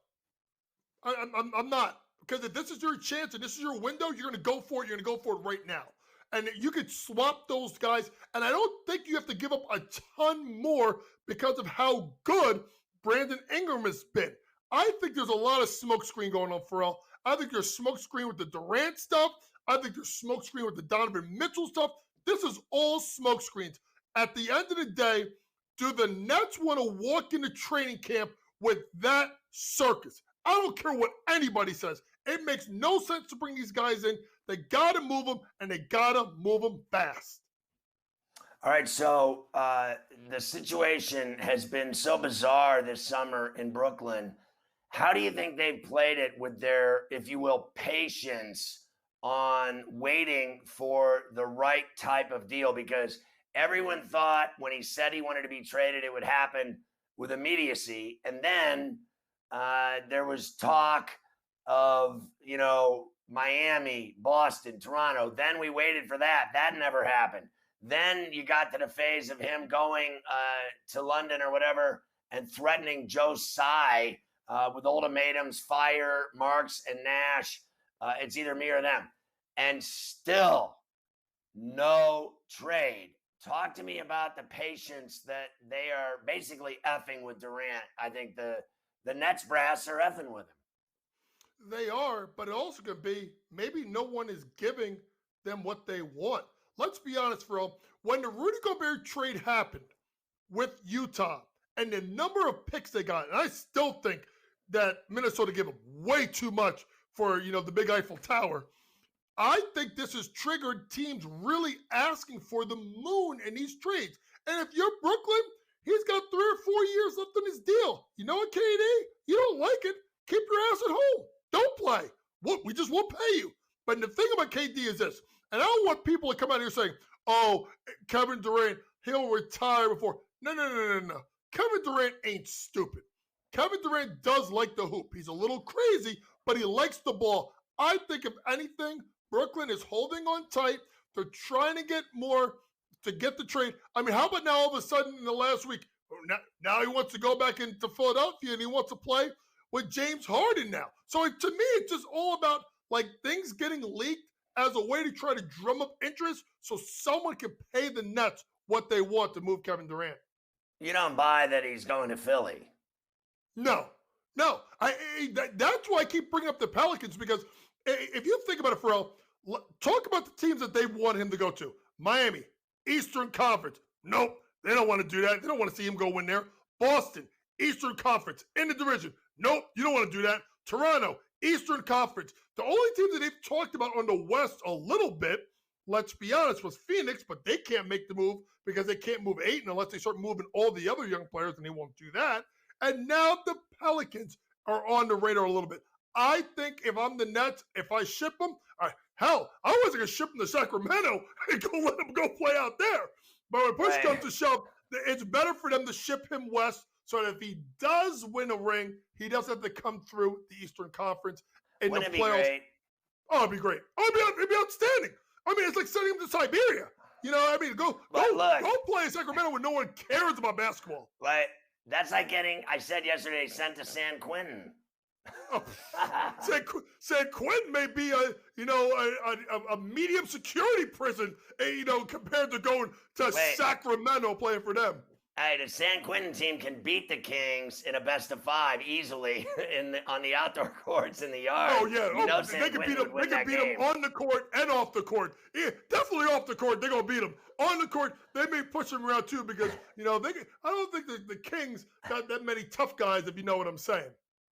Speaker 14: I'm not. Because if this is your chance and this is your window, you're going to go for it. You're going to go for it right now. And you could swap those guys. And I don't think you have to give up a ton more because of how good Brandon Ingram has been. I think there's a lot of smokescreen going on, Ferrall. I think there's smokescreen with the Durant stuff. I think there's smokescreen with the Donovan Mitchell stuff. This is all smokescreens. At the end of the day, do the Nets want to walk into training camp with that circus? I don't care what anybody says. It makes no sense to bring these guys in. They got to move them, and they got to move them fast.
Speaker 2: All right, so the situation has been so bizarre this summer in Brooklyn. How do you think they've played it with their, if you will, patience on waiting for the right type of deal? Because everyone thought when he said he wanted to be traded, it would happen with immediacy. And then there was talk of, Miami, Boston, Toronto. Then we waited for that. That never happened. Then you got to the phase of him going to London or whatever and threatening Joe Tsai with ultimatums, fire Marks and Nash. It's either me or them. And still no trade. Talk to me about the patience that they are basically effing with Durant. I think the Nets brass are effing with him.
Speaker 14: They are, but it also could be maybe no one is giving them what they want. Let's be honest, Ferrall. When the Rudy Gobert trade happened with Utah and the number of picks they got, and I still think that Minnesota gave them way too much for, the big Eiffel Tower. I think this has triggered teams really asking for the moon in these trades. And if you're Brooklyn, he's got 3 or 4 years left on his deal. You know what, KD? You don't like it, keep your ass at home. Don't play. We just won't pay you. But the thing about KD is this, and I don't want people to come out here saying, oh, Kevin Durant, he'll retire before. No. Kevin Durant ain't stupid. Kevin Durant does like the hoop. He's a little crazy, but he likes the ball. I think if anything, Brooklyn is holding on tight. They're trying to get more to get the trade. I mean, how about now all of a sudden in the last week, now he wants to go back into Philadelphia and he wants to play with James Harden now. So to me, it's just all about like things getting leaked as a way to try to drum up interest so someone can pay the Nets what they want to move Kevin Durant.
Speaker 2: You don't buy that he's going to Philly?
Speaker 14: No. That's why I keep bringing up the Pelicans, because if you think about it, Ferrall, talk about the teams that they want him to go to. Miami, Eastern Conference. Nope, they don't want to do that. They don't want to see him go in there. Boston, Eastern Conference, in the division. Nope, you don't want to do that. Toronto, Eastern Conference. The only team that they've talked about on the West a little bit, let's be honest, was Phoenix, but they can't make the move because they can't move Ayton unless they start moving all the other young players, and they won't do that. And now the Pelicans are on the radar a little bit. I think if I'm the Nets, if I ship them, hell, I wasn't going to ship them to Sacramento and go let them go play out there. But when push comes to shove, it's better for them to ship him west so that if he does win a ring, he doesn't have to come through the Eastern Conference in
Speaker 2: Wouldn't
Speaker 14: the
Speaker 2: it be
Speaker 14: playoffs.
Speaker 2: great?
Speaker 14: Oh, it'd be great. Oh, it'd be outstanding. I mean, it's like sending him to Siberia. You know what I mean? Go play in Sacramento when no one cares about basketball.
Speaker 2: Right. That's like getting, I said yesterday, sent to San Quentin.
Speaker 14: San Quentin may be a medium security prison, compared to going to Sacramento playing for them.
Speaker 2: Hey, the San Quentin team can beat the Kings in a best of 5 easily on the outdoor courts in the yard.
Speaker 14: Oh yeah, they can beat them. They can beat them on the court and off the court. Yeah, definitely off the court. They're gonna beat them on the court. They may push them around too because I don't think the Kings got that many tough guys. If you know what I'm saying.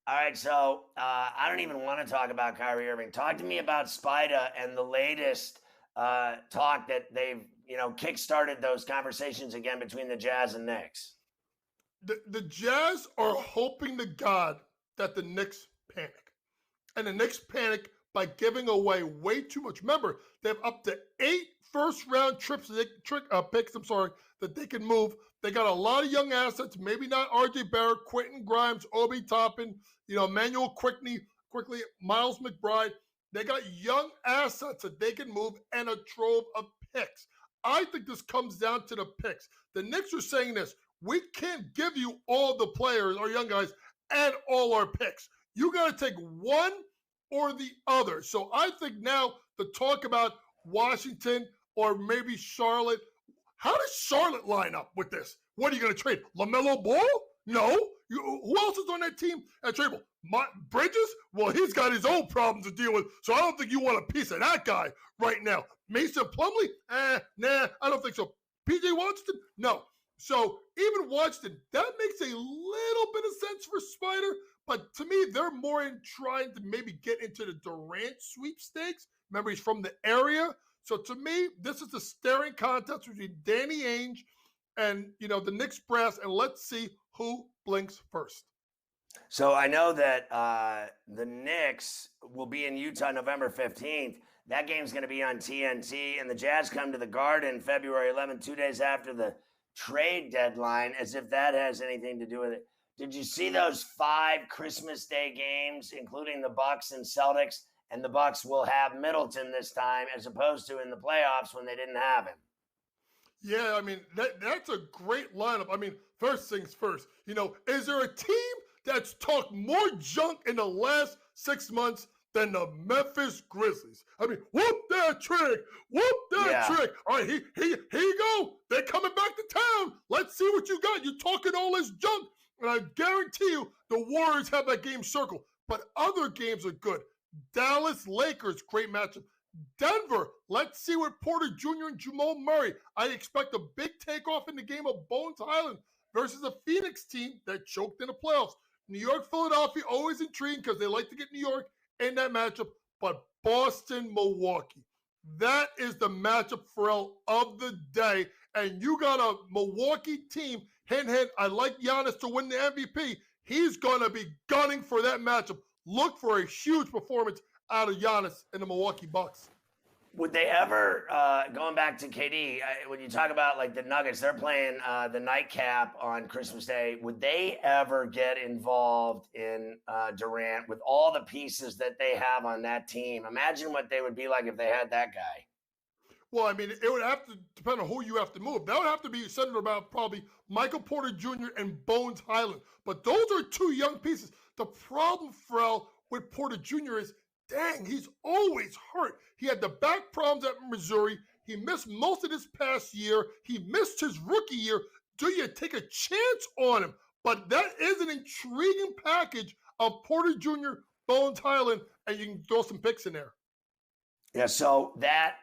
Speaker 2: All right, so I don't even want to talk about Kyrie Irving. Talk to me about Spida and the latest talk that they've kick-started those conversations again between the Jazz and Knicks.
Speaker 14: The Jazz are hoping to God that the Knicks panic. And the Knicks panic by giving away way too much. Remember, they have up to 8 first-round picks, that they can move. They got a lot of young assets, maybe not R.J. Barrett, Quentin Grimes, Obi Toppin, Emmanuel quickly, Miles McBride. They got young assets that they can move and a trove of picks. I think this comes down to the picks. The Knicks are saying this: we can't give you all the players, our young guys, and all our picks. You got to take one or the other. So I think now the talk about Washington or maybe Charlotte, how does Charlotte line up with this? What are you going to trade? LaMelo Ball? No. Who else is on that team at trade? Bridges? Well, he's got his own problems to deal with, so I don't think you want a piece of that guy right now. Mason Plumlee? Nah, I don't think so. P.J. Washington? No. So even Washington, that makes a little bit of sense for Spider, but to me, they're more in trying to maybe get into the Durant sweepstakes. Remember, he's from the area. So to me, this is a staring contest between Danny Ainge and, the Knicks brass, and let's see who blinks first.
Speaker 2: So I know that the Knicks will be in Utah November 15th. That game's going to be on TNT, and the Jazz come to the Garden February 11th, 2 days after the trade deadline, as if that has anything to do with it. Did you see those 5 Christmas Day games, including the Bucks and Celtics? And the Bucks will have Middleton this time, as opposed to in the playoffs when they didn't have him.
Speaker 14: Yeah, I mean, that's a great lineup. I mean, first things first, is there a team that's talked more junk in the last 6 months than the Memphis Grizzlies? I mean, whoop that trick. All right, here you go. They're coming back to town. Let's see what you got. You're talking all this junk. And I guarantee you the Warriors have that game circled. But other games are good. Dallas Lakers, great matchup. Denver, let's see what Porter Jr. and Jamal Murray. I expect a big takeoff in the game of Bones Highland versus a Phoenix team that choked in the playoffs. New York, Philadelphia, always intriguing because they like to get New York in that matchup. But Boston-Milwaukee. That is the matchup, Ferrall, of the day. And you got a Milwaukee team. Hint, hint, I like Giannis to win the MVP. He's going to be gunning for that matchup. Look for a huge performance out of Giannis and the Milwaukee Bucks.
Speaker 2: Would they ever, going back to KD, when you talk about like the Nuggets, they're playing the nightcap on Christmas Day. Would they ever get involved in Durant with all the pieces that they have on that team? Imagine what they would be like if they had that guy.
Speaker 14: Well, I mean, it would have to depend on who you have to move. That would have to be centered about probably Michael Porter Jr. and Bones Highland. But those are two young pieces. The problem, Ferrall, with Porter Jr. is, dang, he's always hurt. He had the back problems at Missouri. He missed most of this past year. He missed his rookie year. Do you take a chance on him? But that is an intriguing package of Porter Jr., Bones Highland, and you can throw some picks in there.
Speaker 2: Yeah, so that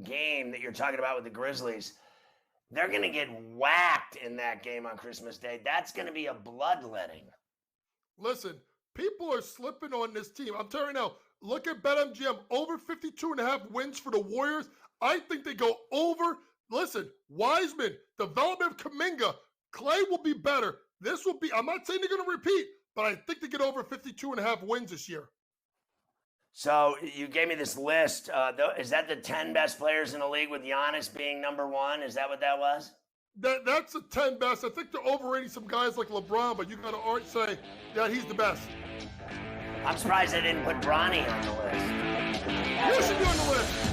Speaker 2: game that you're talking about with the Grizzlies, they're going to get whacked in that game on Christmas Day. That's going to be a bloodletting.
Speaker 14: Listen, people are slipping on this team. I'm telling you now, look at BetMGM, over 52.5 wins for the Warriors. I think they go over. Listen, Wiseman, development of Kuminga, Clay will be better. This will be, I'm not saying they're going to repeat, but I think they get over 52.5 wins this year.
Speaker 2: So you gave me this list. Is that the 10 best players in the league with Giannis being number one? Is that what that was?
Speaker 14: That's the 10 best. I think they're overrating some guys like LeBron, but you got to say that he's the best.
Speaker 2: I'm surprised they didn't put Bronny on the list.
Speaker 14: You should be on the list.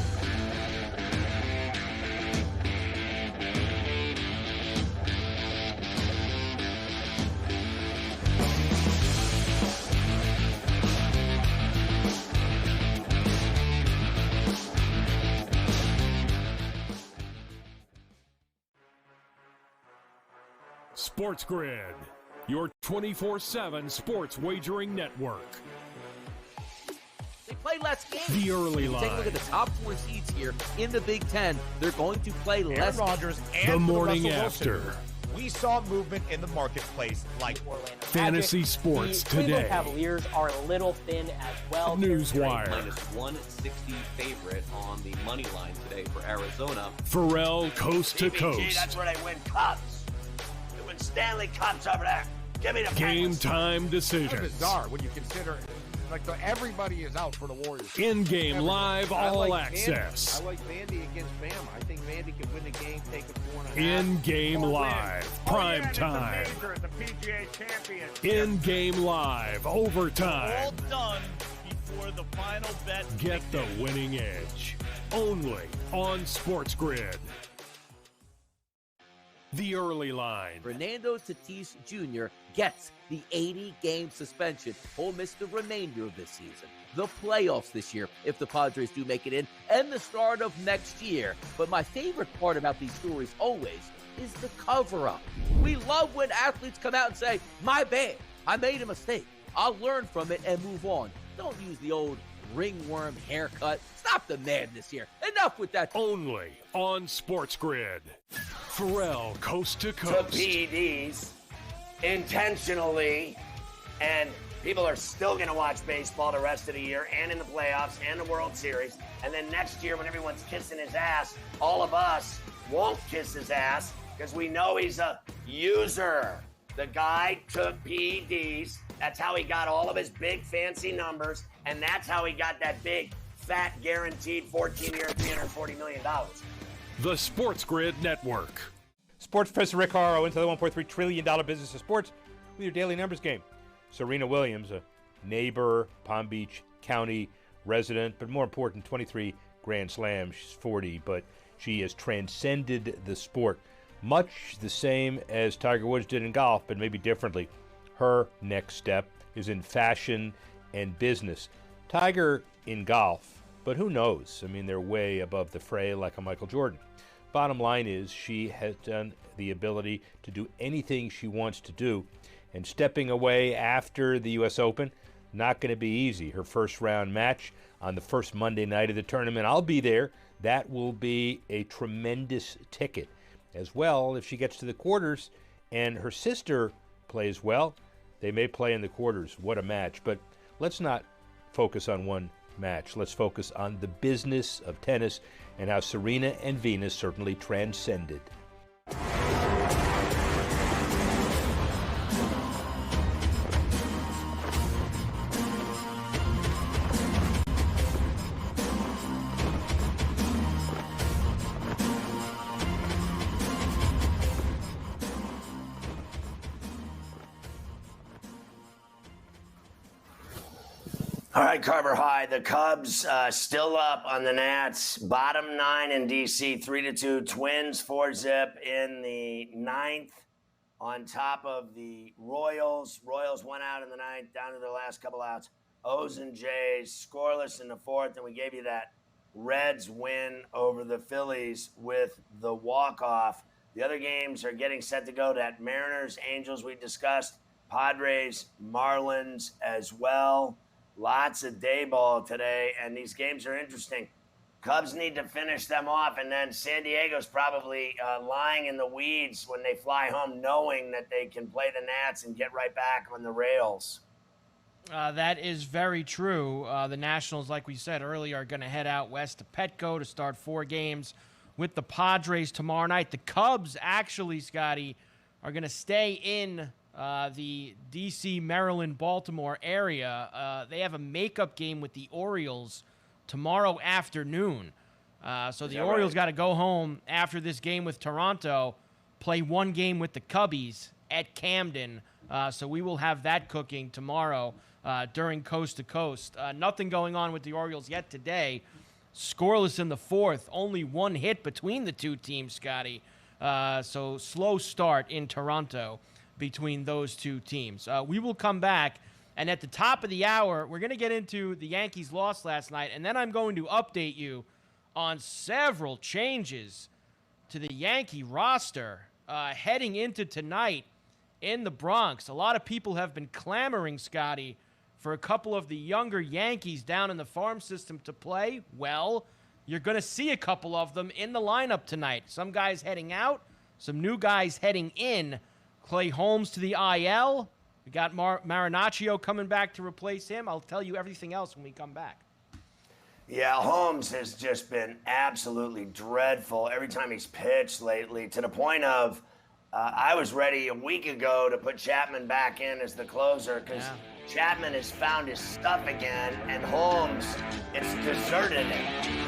Speaker 3: Sports Grid, your 24/7 sports wagering network.
Speaker 19: They play less games.
Speaker 3: The early line.
Speaker 19: Take a look at the top four seeds here in the Big Ten. They're going to play less.
Speaker 5: Aaron Rodgers and
Speaker 3: the morning
Speaker 5: Russell
Speaker 3: after.
Speaker 5: Wilson. We saw movement in the marketplace like
Speaker 3: Fantasy Sports Today.
Speaker 1: Cavaliers are a little thin as well.
Speaker 3: Newswire.
Speaker 7: Minus 160 favorite on the money line today for Arizona.
Speaker 3: Ferrall coast to coast.
Speaker 2: That's where they win cups. They win Stanley Cups over there. Give me the
Speaker 3: Game
Speaker 2: Penguins.
Speaker 3: time decisions.
Speaker 5: It's bizarre when you consider everybody is out for the Warriors.
Speaker 3: In-game live all access.
Speaker 16: I like Vandy against Bama. I think Vandy could win the game, take a 4.5.
Speaker 3: In-game live, prime time.
Speaker 5: The PGA champion.
Speaker 3: In-game live, overtime.
Speaker 18: All done before the final bet.
Speaker 3: Get the winning edge. Only on Sports Grid. The early line.
Speaker 19: Fernando Tatis Jr. gets the 80-game suspension. He'll miss the remainder of this season, the playoffs this year, if the Padres do make it in, and the start of next year. But my favorite part about these stories always is the cover-up. We love when athletes come out and say, my bad, I made a mistake. I'll learn from it and move on. Don't use the old ringworm haircut. Stop the madness here. Enough with that.
Speaker 3: Only on Sports Grid. Ferrall coast to coast.
Speaker 2: Took PEDs intentionally, and people are still going to watch baseball the rest of the year and in the playoffs and the World Series. And then next year when everyone's kissing his ass, all of us won't kiss his ass because we know he's a user. The guy took PEDs. That's how he got all of his big fancy numbers, and that's how he got that big, fat, guaranteed 14-year, $340 million.
Speaker 3: The Sports Grid Network.
Speaker 5: Sports Professor Rick Horrow into the $1.3 trillion business of sports with your daily numbers game. Serena Williams, a neighbor, Palm Beach County resident, but more important, 23 Grand Slams. She's 40, but she has transcended the sport. Much the same as Tiger Woods did in golf, but maybe differently. Her next step is in fashion and business. Tiger in golf, but who knows? I mean, they're way above the fray like a Michael Jordan. Bottom line is she has done the ability to do anything she wants to do, and stepping away after the U.S. Open, not going to be easy. Her first round match on the first Monday night of the tournament, I'll be there. That will be a tremendous ticket. As well, if she gets to the quarters and her sister plays well, they may play in the quarters. What a match. But let's not focus on one match. Let's focus on the business of tennis and how Serena and Venus certainly transcended.
Speaker 2: All right, Carver High. The Cubs still up on the Nats. Bottom 9 in D.C., 3-2. Twins 4-zip in the 9th on top of the Royals. Royals went out in the 9th, down to their last couple outs. O's and J's scoreless in the 4th, and we gave you that Reds win over the Phillies with the walk-off. The other games are getting set to go. That Mariners, Angels we discussed, Padres, Marlins as well. Lots of day ball today, and these games are interesting. Cubs need to finish them off, and then San Diego's probably lying in the weeds when they fly home, knowing that they can play the Nats and get right back on the rails.
Speaker 9: That is very true. The Nationals, like we said earlier, are going to head out west to Petco to start 4 games with the Padres tomorrow night. The Cubs, actually, Scotty, are going to stay in the D.C., Maryland, Baltimore area. They have a makeup game with the Orioles tomorrow afternoon. So the Orioles got to go home after this game with Toronto, play 1 game with the Cubbies at Camden. So we will have that cooking tomorrow during Coast to Coast. Nothing going on with the Orioles yet today. Scoreless in the 4th. Only 1 hit between the 2 teams, Scotty. So slow start in Toronto between those 2 teams. We will come back, and at the top of the hour, we're going to get into the Yankees' loss last night, and then I'm going to update you on several changes to the Yankee roster heading into tonight in the Bronx. A lot of people have been clamoring, Scotty, for a couple of the younger Yankees down in the farm system to play. Well, you're going to see a couple of them in the lineup tonight. Some guys heading out, some new guys heading in. Clay Holmes to the IL. We got Marinaccio coming back to replace him. I'll tell you everything else when we come back.
Speaker 2: Yeah, Holmes has just been absolutely dreadful every time he's pitched lately, to the point of I was ready a week ago to put Chapman back in as the closer because Chapman has found his stuff again, and Holmes, it's deserted him.